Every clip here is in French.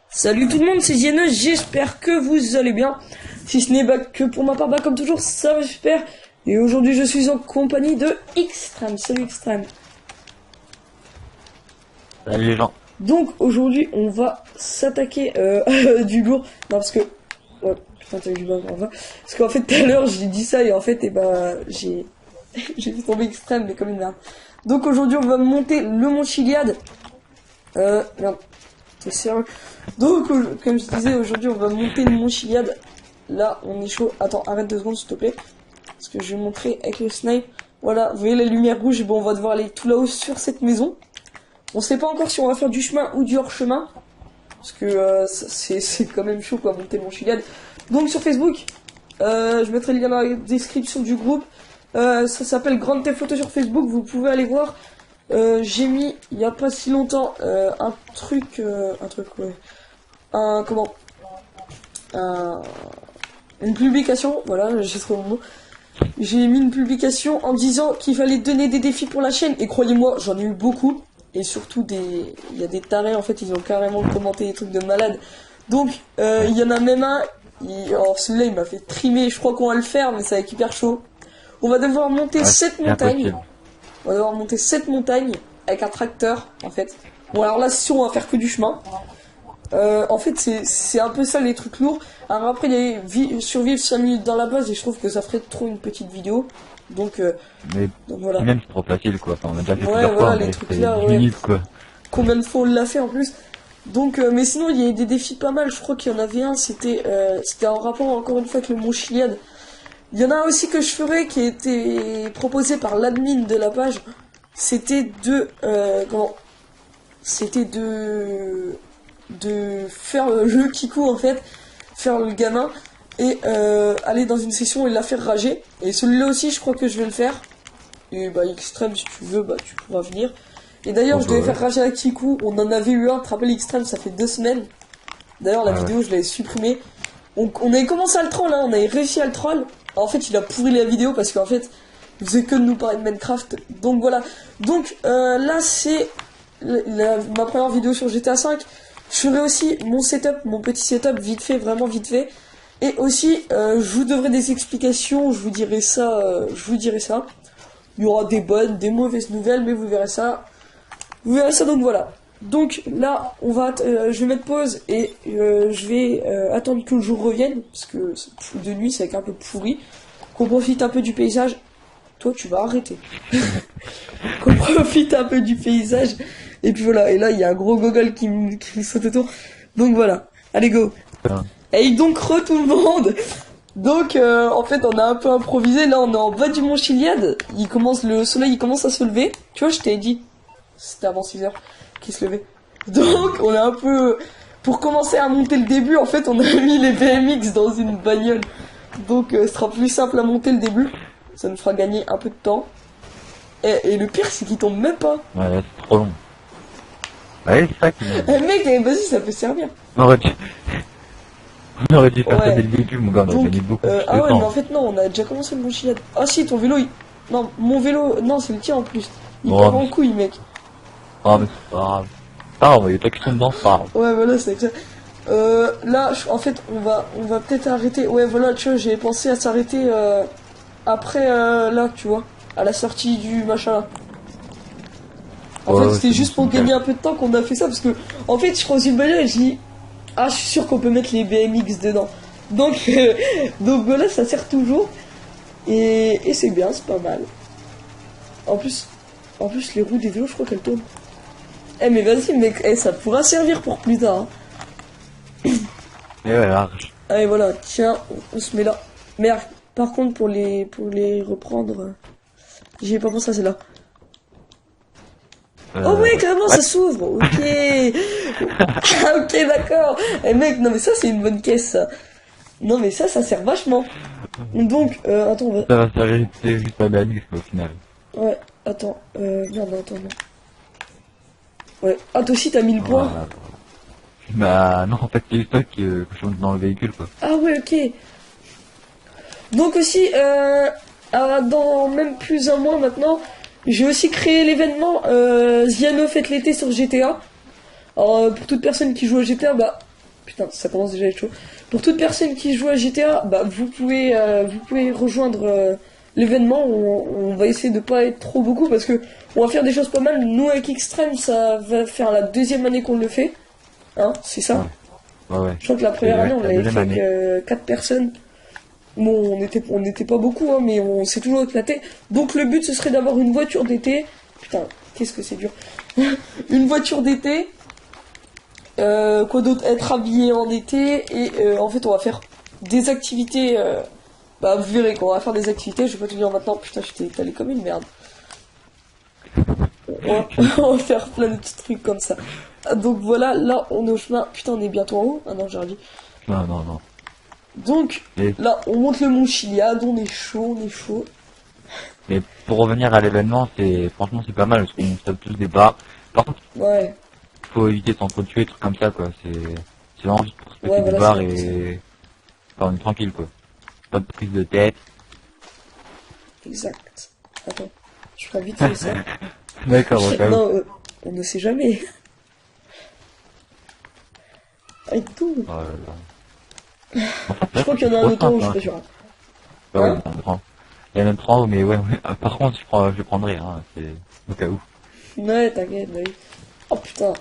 Salut tout le monde, c'est Zienne, j'espère que vous allez bien. Si ce n'est pas que pour ma part, comme toujours, ça va super. Et aujourd'hui, je suis en compagnie de Xtreme. Salut Xtreme. Salut les gens. Donc aujourd'hui, on va s'attaquer du lourd. Non, parce que... Ouais, putain, t'as eu du mal, parce qu'en fait, tout à l'heure, j'ai dit ça et en fait, j'ai fait tomber Xtreme, mais comme une merde. Donc aujourd'hui, on va monter le mont Chiliad. Merde. C'est sérieux. Donc, comme je disais, aujourd'hui, on va monter le mont Chiliad. Là, on est chaud. Attends, arrête 2 secondes, s'il te plaît. Parce que je vais montrer avec le snipe. Voilà, vous voyez la lumière rouge. Bon, on va devoir aller tout là-haut sur cette maison. On sait pas encore si on va faire du chemin ou du hors-chemin. Parce que c'est quand même chaud, quoi, monter le mont Chiliad. Donc, sur Facebook, je mettrai le lien dans la description du groupe. Ça s'appelle Grande Theft Auto sur Facebook. Vous pouvez aller voir. J'ai mis il y a pas si longtemps un truc ouais, une publication, voilà, j'ai trouvé mon mot. J'ai mis une publication en disant qu'il fallait donner des défis pour la chaîne et croyez-moi, j'en ai eu beaucoup et surtout il y a des tarés en fait, ils ont carrément commenté des trucs de malade. Donc il y en a même un, alors celui-là il m'a fait trimer, je crois qu'on va le faire mais ça va être hyper chaud. On va devoir monter 7 montagnes. On va devoir monter 7 montagnes avec un tracteur, en fait. Bon, alors là, si on va faire que du chemin. En fait, c'est un peu ça, les trucs lourds. Alors après, il y a survivre 5 minutes dans la base, et je trouve que ça ferait trop une petite vidéo. Donc voilà. Même c'est trop facile, quoi. Enfin, on a déjà fait ouais, plusieurs voilà, fois, les trucs là, 10 minutes, quoi. Combien de fois on l'a fait, en plus. Donc, mais sinon, il y a des défis pas mal. Je crois qu'il y en avait un, c'était en rapport, encore une fois, avec le mont Chiliad. Il y en a un aussi que je ferai qui a été proposé par l'admin de la page. C'était c'était de faire le kikou en fait, faire le gamin et aller dans une session et la faire rager. Et celui-là aussi, je crois que je vais le faire. Et bah Xtreme, si tu veux, bah tu pourras venir. Et d'ailleurs, je devais faire rager la kikou. On en avait eu un, tu te rappelles Xtreme, ça fait 2 semaines. D'ailleurs, la vidéo, je l'avais supprimée. On avait commencé à le troll, hein, on avait réussi à le troll. En fait, il a pourri la vidéo parce qu'en fait, il faisait que de nous parler de Minecraft. Donc voilà. Donc là, c'est ma première vidéo sur GTA V. Je ferai aussi mon setup, mon petit setup vite fait, vraiment vite fait. Et aussi, je vous donnerai des explications. Je vous dirai ça. Il y aura des bonnes, des mauvaises nouvelles, mais vous verrez ça. Vous verrez ça. Donc voilà. Donc là, je vais mettre pause et je vais attendre que le jour revienne parce que de nuit, c'est un peu pourri. Qu'on profite un peu du paysage. Toi, tu vas arrêter. Qu'on profite un peu du paysage. Et puis voilà. Et là, il y a un gros gogol qui me saute autour. Donc voilà. Allez, go. Et donc, tout le monde. Donc, en fait, on a un peu improvisé. Là, on est en bas du mont Chiliad. Le soleil, il commence à se lever. Tu vois, je t'ai dit. C'était avant 6 heures qu'il se levait. Donc, on a un peu... Pour commencer à monter le début, en fait, on a mis les BMX dans une bagnole. Donc, ce sera plus simple à monter le début. Ça nous fera gagner un peu de temps. Et le pire, c'est qu'il tombe même pas. Ouais, c'est trop long. Ouais, c'est ça qui mec, vas-y, ça peut servir. On aurait dû faire ça dès le début, mon gars, on aurait gagné beaucoup plus de ah ouais, temps. mais en fait, non, on a déjà commencé le mont Chiliad. Ah si, ton vélo, Non, mon vélo... Non, c'est le tien en plus. Il part en couille, mec. Ah, mais c'est pas grave. Ah, il y a pas question dedans, c'est pas grave. Ouais, voilà, c'est ça. Là, en fait, on va peut-être arrêter. Ouais, voilà, tu vois, j'ai pensé à s'arrêter après, là, tu vois, à la sortie du machin là. En fait, c'était juste pour gagner un peu de temps qu'on a fait ça, parce que, en fait, je croise une bagnole et je dis, ah, je suis sûr qu'on peut mettre les BMX dedans. Donc voilà, ça sert toujours. Et c'est bien, c'est pas mal. En plus, les roues des vélos, je crois qu'elles tournent. Mais vas-y, mec, ça pourra servir pour plus tard. Hein. Et ouais, large. Allez, voilà, tiens, on se met là. Merde, par contre, pour les reprendre, j'y ai pas pensé à celle-là. Oh ouais, carrément, ça s'ouvre. Ok. Ah, ok, d'accord. Mec, non mais ça, c'est une bonne caisse, ça. Non mais ça sert vachement. Donc, attends, on va... Ça va servir juste à BMX, au final. Ouais, attends, merde, attends, non. Ouais, ah, toi aussi, t'as mis le point. Bah, non, en fait, c'est juste toi que je monte dans le véhicule, quoi. Ah ouais, ok. Donc aussi, dans même plus d'un mois maintenant, j'ai aussi créé l'événement Ziano fête l'été sur GTA. Alors pour toute personne qui joue à GTA, bah putain ça commence déjà à être chaud. Pour toute personne qui joue à GTA, bah vous pouvez rejoindre l'événement. On va essayer de pas être trop beaucoup parce que on va faire des choses pas mal. Nous avec Extreme, ça va faire la 2e année qu'on le fait, hein, c'est ça. Ouais. Je crois que la première année on la l'avait deuxième fait année. avec 4 personnes. Bon, on n'était pas beaucoup, hein, mais on s'est toujours éclaté. Donc le but ce serait d'avoir une voiture d'été. Putain, qu'est-ce que c'est dur. Une voiture d'été. Quoi d'autre, être habillé en été. Et en fait on va faire des activités. Bah vous verrez qu'on va faire des activités. Je vais pas te dire maintenant. Putain, je t'ai étalé comme une merde. On va faire plein de petits trucs comme ça. Donc voilà, là on est au chemin. Putain, on est bientôt en haut. Ah non, j'ai rien dit. Non. Donc là on monte le mont Chiliade. On est chaud, on est chaud. Mais pour revenir à l'événement, franchement c'est pas mal parce qu'on tape tous des barres. Par contre, Ouais. faut éviter de s'entretuer, des trucs comme ça quoi. C'est vraiment juste pour se péter Ouais, des voilà, barres c'est et enfin, on est tranquille quoi. Pas de prise de tête. Exact. Attends, je ferai vite fait ça. D'accord, au cas où. Non, on ne sait jamais. Et tout. Oh là là. Je crois qu'il y en a un autre en haut, je suis pas sûr. Bah ouais, Hein il y a même 3 mais ouais. Par contre, je prendrai, hein, c'est au cas où. Ouais, t'inquiète, bah oui. Oh putain.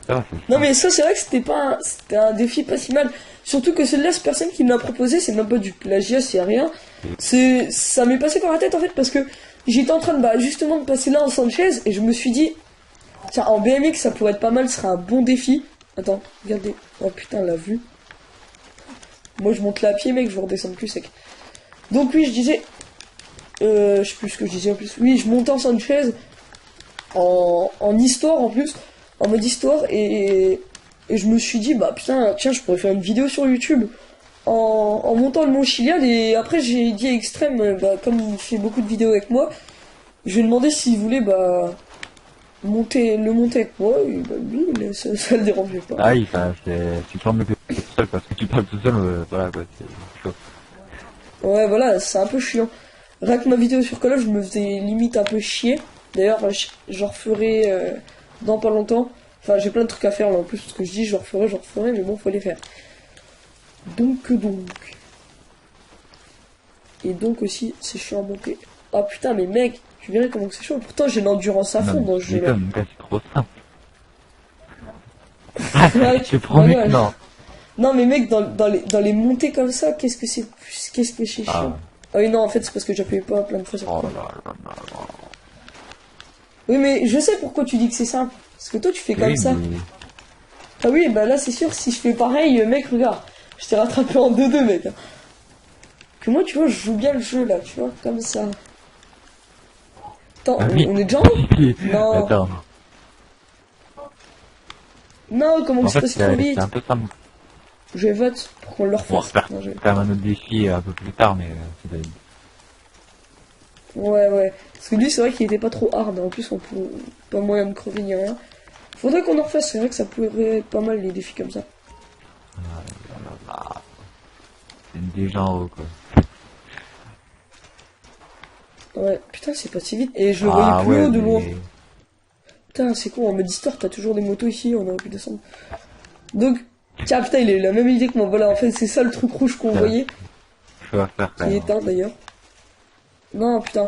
Ça va, Non mais ça c'est vrai que c'était un défi pas si mal. Surtout que celui-là, cette personne qui me l'a proposé, c'est même pas du plagiat, c'est rien. Ça m'est passé par la tête en fait parce que j'étais en train de, bah, justement de passer là en Sanchez et je me suis dit, tiens, en BMX ça pourrait être pas mal, ce serait un bon défi. Attends, regardez. Oh putain, la vue. Moi je monte là à pied mec, je vous redescends plus sec. Donc oui, je disais, je sais plus ce que je disais en plus. Oui, je montais en Sanchez en histoire en plus, en mode histoire et je me suis dit bah putain tiens je pourrais faire une vidéo sur YouTube en montant le mont Chiliad et après j'ai dit à Extrême bah comme il fait beaucoup de vidéos avec moi, je lui ai demandé s'il voulait bah monter avec moi et bah lui ça le dérangeait pas. Ah oui, enfin, c'est toujours mieux que tout seul parce que tu parles tout seul, voilà quoi, c'est chaud. Ouais voilà, c'est un peu chiant. Rien que ma vidéo sur Call of, je me faisais limite un peu chier. D'ailleurs, j'en referai dans pas longtemps. Enfin, j'ai plein de trucs à faire là en plus, parce que je dis j'en referai, mais bon, faut les faire. Donc. Et donc aussi, c'est chiant à monter. Ah putain, mais mec, tu verrais comment c'est chaud. Pourtant, j'ai l'endurance à fond dans ce jeu-là. C'est trop simple. Ouais, Je promets que non. Non, mais mec, dans les montées comme ça, qu'est-ce que c'est chiant. Ah oui, non, en fait, c'est parce que j'appuyais pas plein de fois sur Oh quoi. là là là là. Oui, mais je sais pourquoi tu dis que c'est simple. Parce que toi, tu fais comme Oui, ça. mais... Ah oui, bah là, c'est sûr, si je fais pareil, mec, regarde. Je t'ai rattrapé en 2-2, mec. Que moi, tu vois, je joue bien le jeu, là, tu vois, comme ça. Attends, Ah oui. on est déjà en haut? Non. Attends. Non, comment En c'est fait, passé trop vite? c'est un peu simple. Je vote pour qu'on le On va refasse. refaire Non, quand même un autre défi un peu plus tard, mais c'est pas Ouais. Parce que lui, c'est vrai qu'il était pas trop hard. En plus, on peut pas moyen de crever ni rien. Faudrait qu'on en refasse. C'est vrai que ça pourrait être pas mal les défis comme ça. c'est déjà en haut, quoi. Ouais, putain, c'est pas si vite. Et je le voyais plus haut de loin. mais... Putain, c'est con. En mode histoire, t'as toujours des motos ici. On aurait pu descendre. Donc, tiens, putain, il a eu la même idée que moi. Voilà, en fait, c'est ça le truc rouge qu'on voyait. Je vais faire quand Qui est même. éteint d'ailleurs. Non, putain.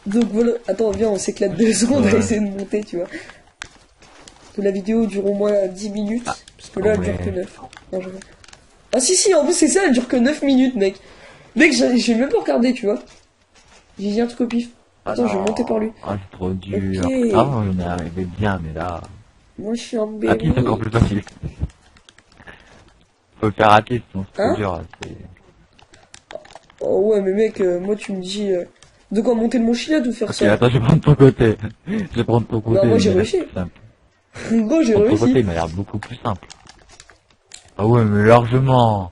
Donc voilà. Attends, viens, on s'éclate 2 secondes, on va essayer de monter, tu vois. Que la vidéo dure au moins 10 minutes. Parce que là, elle dure que 9. Non, je... Ah si, en plus, c'est ça, elle dure que 9 minutes, mec. Mec, j'ai même pas regardé, tu vois. J'ai dit un truc au pif. Attends, je vais monter par lui. Ah, c'est trop dur. Ok. Ah, on est arrivé bien, mais là... Moi, je suis un À pied, c'est encore bébé. plus facile. Faut le faire à pied, sinon c'est Hein trop dur. Oh ouais, mais mec, moi, tu me dis... de quoi monter le Mont Chiliad ou faire Ok, ça? attends, je vais prendre ton côté. Je vais prendre ton côté. Non, moi, j'ai il m'a réussi. l'air plus simple. Gros, j'ai Ton côté, réussi. il m'a l'air beaucoup plus simple. Ah ouais, mais largement.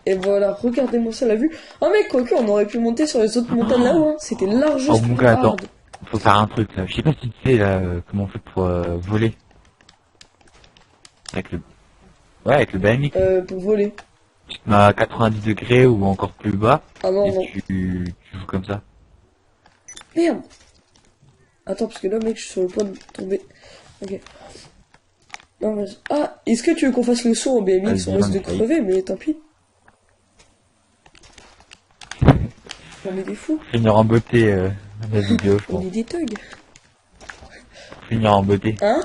Et voilà, regardez-moi ça, la vue. Oh mec, quoique, on aurait pu monter sur les autres montagnes là-haut, hein. C'était largement Oh mon plus gars, attends. hard. Faut faire un truc là. Je sais pas si tu sais là comment on fait pour voler. Avec le... Ouais, avec le BMX. Pour voler. Tu te mets à 90 degrés ou encore plus bas. Ah non, Et non. tu joues comme ça. Merde. Attends, parce que là, mec, je suis sur le point de tomber. Ok. Non, vas-y. Ah, est-ce que tu veux qu'on fasse le saut en BMX? On risque de crever, mais tant pis. On est des fous. Finir en beauté la vidéo, je On pense. est des thugs. Finir en beauté. Hein?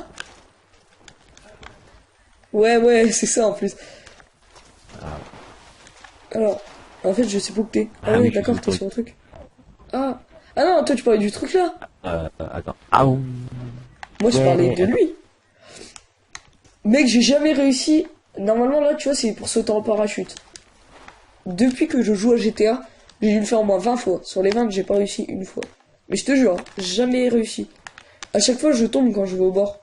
Ouais, c'est ça en plus. Alors, en fait, je sais pas où que t'es. Ah, oui, d'accord, t'es sur le truc. Ah non, toi, tu parlais du truc là. Attends. Ah ouh. Moi, je parlais de lui. Mec, j'ai jamais réussi. Normalement, là, tu vois, c'est pour sauter en parachute. Depuis que je joue à GTA, j'ai dû le faire au moins 20 fois. Sur les 20, j'ai pas réussi une fois. Mais je te jure, jamais réussi. À chaque fois, je tombe quand je vais au bord.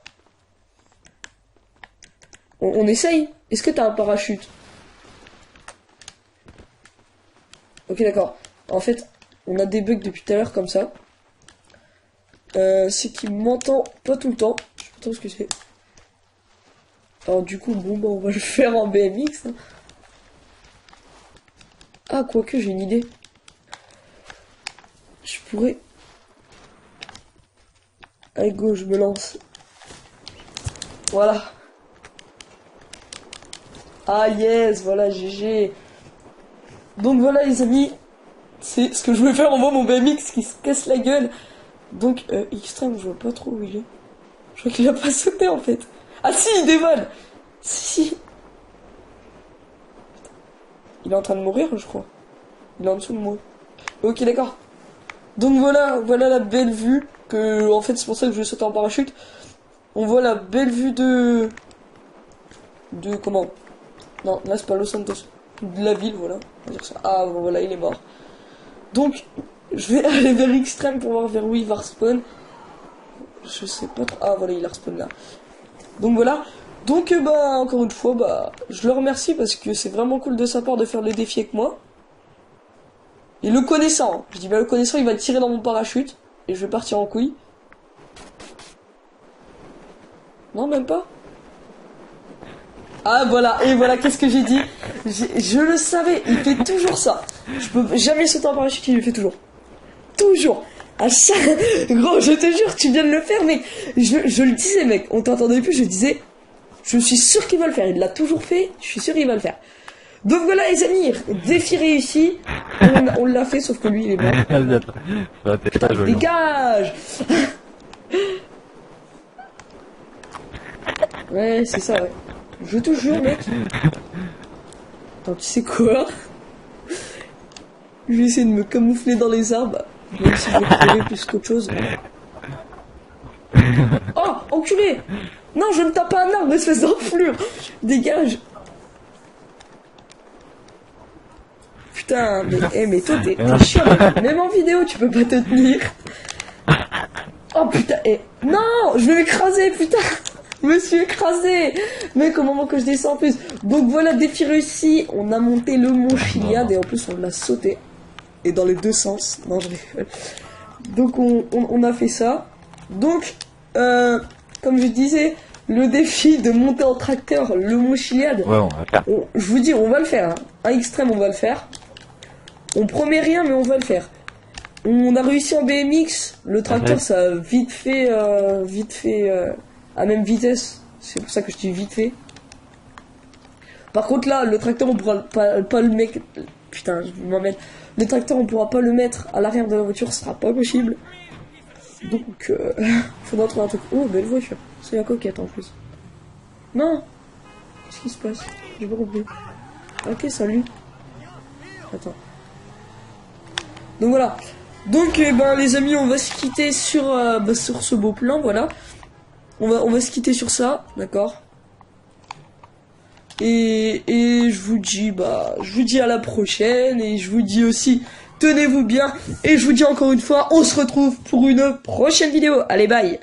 On essaye. Est-ce que t'as un parachute? Ok, d'accord. En fait, on a des bugs depuis tout à l'heure comme ça. C'est qu'il m'entend pas tout le temps. Je sais pas trop ce que c'est. Alors du coup, bon, bah, on va le faire en BMX. Hein. Ah, quoique, j'ai une idée. Je pourrais... Allez, go, je me lance. Voilà. Ah, yes, voilà, GG. Donc voilà, les amis. C'est ce que je voulais faire. On voit mon BMX qui se casse la gueule. Donc, Xtreme, je vois pas trop où il est. Je crois qu'il a pas sauté, en fait. Ah si, il dévale. Si. Il est en train de mourir, je crois. Il est en dessous de moi. Ok, d'accord. Donc voilà la belle vue. Que, en fait, c'est pour ça que je vais sauter en parachute. On voit la belle vue de comment? Non, là c'est pas Los Santos. De la ville, voilà. On va dire ça. Ah, bon, voilà, il est mort. Donc, je vais aller vers Xtreme pour voir vers où il va respawn. Je sais pas trop. Ah, voilà, il a respawn là. Donc voilà. Donc, bah, encore une fois, bah, je le remercie parce que c'est vraiment cool de sa part de faire le défi avec moi. Et le connaissant, hein. Je dis, bah, le connaissant, il va tirer dans mon parachute. Et je vais partir en couille. Non, même pas. Ah, voilà. Et voilà, qu'est-ce que j'ai dit? Je le savais. Il fait toujours ça. Je peux jamais sauter en parachute, il le fait toujours. Toujours. À chaque... Gros, je te jure, tu viens de le faire, mec. Je le disais, mec. On t'entendait plus, je disais... Je suis sûr qu'il va le faire. Il l'a toujours fait. Je suis sûr qu'il va le faire. Donc voilà, les amis. Défi réussi. On l'a fait, sauf que lui, il est mort. Putain, dégage. Ouais, c'est ça, ouais. Je te jure, mec. Attends, tu sais quoi? Je vais essayer de me camoufler dans les arbres. Même si je vais crever plus qu'autre chose. Oh, enculé! Non, je ne tape pas un arbre, espèce d'enflure! Dégage! Putain, mais toi, t'es chiant, même en vidéo, tu peux pas te tenir. Oh putain, non! Je vais m'écraser, putain! Je me suis écrasé! Mec, au moment que je descends en plus. Donc voilà, défi réussi. On a monté le mont Chiliad et en plus, on l'a sauté. Et dans les deux sens. Non, je rigole. Donc on a fait ça. Donc, comme je disais, le défi de monter en tracteur le mont Chiliad. Ouais, on va le faire. Je vous dis, on va le faire. Hein. À Xtreme, on va le faire. On promet rien, mais on va le faire. On a réussi en BMX. Le tracteur, ça a vite fait à même vitesse. C'est pour ça que je dis vite fait. Par contre, là, le tracteur, on pourra pas le mettre. Putain, je m'emmène. Le tracteur, on pourra pas le mettre à l'arrière de la voiture, ce sera pas possible. Donc, faudra trouver un truc. Oh, belle voiture. C'est la coquette en plus. Non. Qu'est-ce qui se passe? J'ai pas compris. Ok, salut. Attends. Donc voilà. Donc, ben, les amis, on va se quitter sur ce beau plan, voilà. On va se quitter sur ça, d'accord. Et je vous dis à la prochaine et je vous dis aussi tenez-vous bien et je vous dis encore une fois on se retrouve pour une prochaine vidéo. Allez bye.